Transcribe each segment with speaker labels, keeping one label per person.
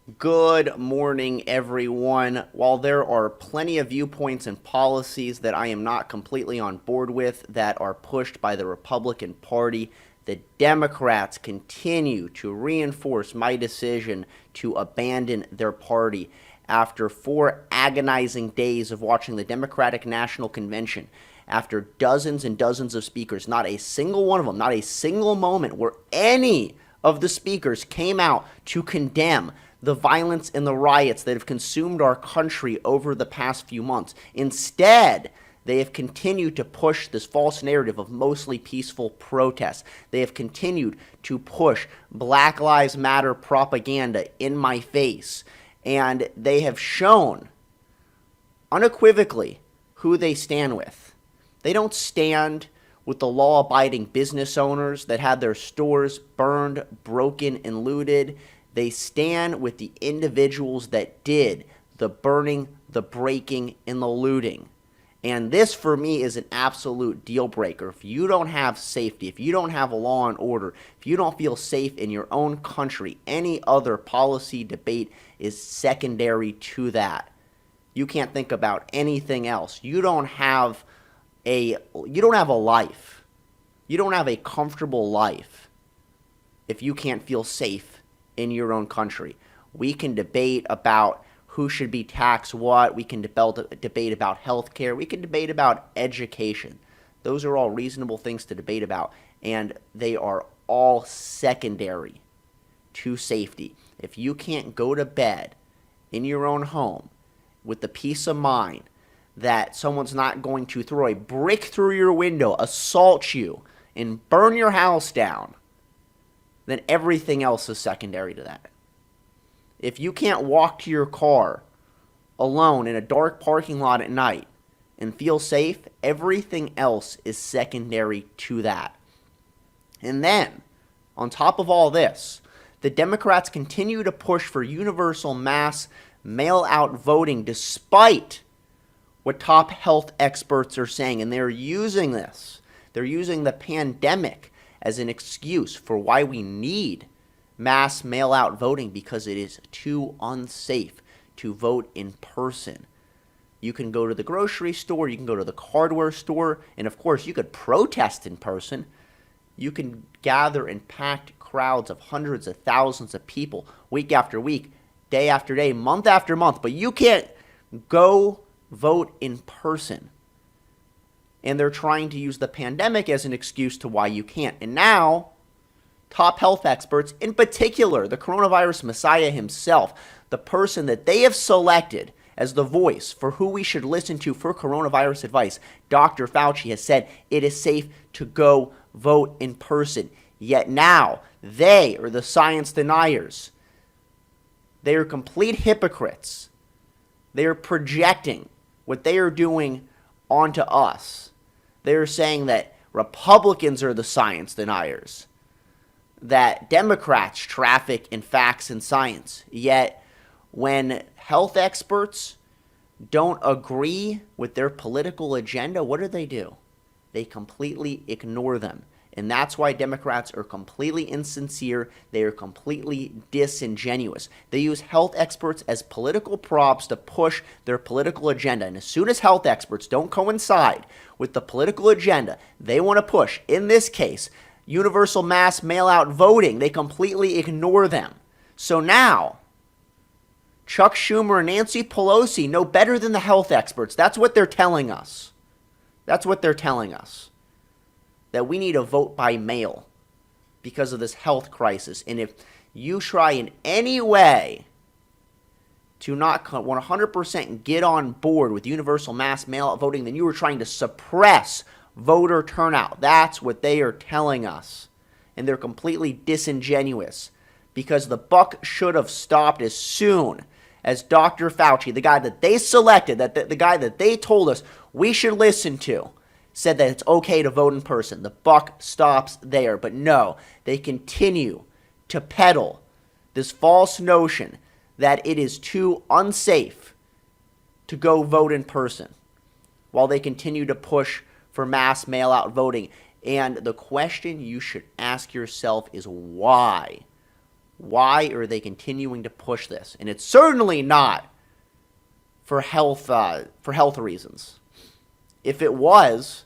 Speaker 1: Good morning, everyone. While there are plenty of viewpoints and policies that I am not completely on board with that are pushed by the Republican Party, the Democrats continue to reinforce my decision to abandon their party. After 4 agonizing days of watching the Democratic National Convention, after dozens and dozens of speakers, not a single one of them, not a single moment where any of the speakers came out to condemn the violence and the riots that have consumed our country over the past few months. Instead, they have continued to push this false narrative of mostly peaceful protests. They have continued to push Black Lives Matter propaganda in my face. And they have shown unequivocally who they stand with. They don't stand with the law-abiding business owners that had their stores burned, broken, and looted. They stand with the individuals that did the burning, the breaking, and the looting. And this, for me, is an absolute deal breaker. If you don't have safety, if you don't have a law and order, if you don't feel safe in your own country, any other policy debate is secondary to that. You can't think about anything else. You don't have a life. You don't have a comfortable life if you can't feel safe in your own country. We can debate about who should be taxed what. We can debate about health care. We can debate about education. Those are all reasonable things to debate about, and they are all secondary to safety. If you can't go to bed in your own home with the peace of mind that someone's not going to throw a brick through your window, assault you, and burn your house down, then everything else is secondary to that. If you can't walk to your car alone in a dark parking lot at night and feel safe, everything else is secondary to that. And then, on top of all this, the Democrats continue to push for universal mass mail-out voting despite what top health experts are saying. And they're using this. They're using the pandemic as an excuse for why we need mass mail-out voting, because it is too unsafe to vote in person. You can go to the grocery store, you can go to the hardware store, and of course you could protest in person. You can gather in packed crowds of hundreds of thousands of people week after week, day after day, month after month, but you can't go vote in person. And they're trying to use the pandemic as an excuse to why you can't. And now, top health experts, in particular, the coronavirus messiah himself, the person that they have selected as the voice for who we should listen to for coronavirus advice, Dr. Fauci, has said it is safe to go vote in person. Yet now, they are the science deniers. They are complete hypocrites. They are projecting what they are doing onto us. They're saying that Republicans are the science deniers, that Democrats traffic in facts and science. Yet, when health experts don't agree with their political agenda, what do? They completely ignore them. And that's why Democrats are completely insincere. They are completely disingenuous. They use health experts as political props to push their political agenda. And as soon as health experts don't coincide with the political agenda they want to push, in this case, universal mass mail-out voting, they completely ignore them. So now, Chuck Schumer and Nancy Pelosi know better than the health experts. That's what they're telling us. That's what they're telling us. That we need to vote by mail because of this health crisis. And if you try in any way to not 100% get on board with universal mass mail-out voting, then you are trying to suppress voter turnout. That's what they are telling us. And they're completely disingenuous, because the buck should have stopped as soon as Dr. Fauci, the guy that they selected, the guy that they told us we should listen to, said that it's okay to vote in person. The buck stops there. But no, they continue to peddle this false notion that it is too unsafe to go vote in person, while they continue to push for mass mail-out voting. And the question you should ask yourself is why? Why are they continuing to push this? And it's certainly not for health reasons. If it was,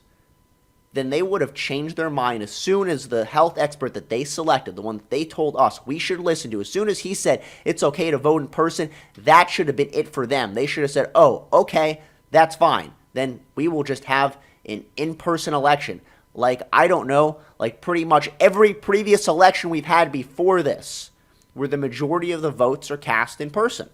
Speaker 1: then they would have changed their mind as soon as the health expert that they selected, the one that they told us we should listen to, as soon as he said it's okay to vote in person, that should have been it for them. They should have said, oh, okay, that's fine. Then we will just have an in-person election. Like, I don't know, like pretty much every previous election we've had before this, where the majority of the votes are cast in person.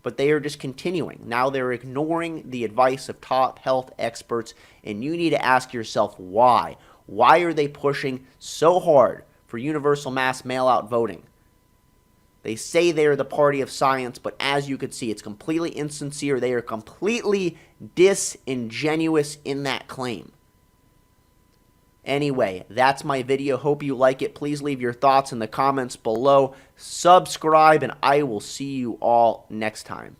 Speaker 1: But they are just continuing. Now they're ignoring the advice of top health experts, and you need to ask yourself why. Why are they pushing so hard for universal mass mail-out voting? They say they're the party of science, but as you can see, it's completely insincere. They are completely disingenuous in that claim. Anyway, that's my video. Hope you like it. Please leave your thoughts in the comments below. Subscribe, and I will see you all next time.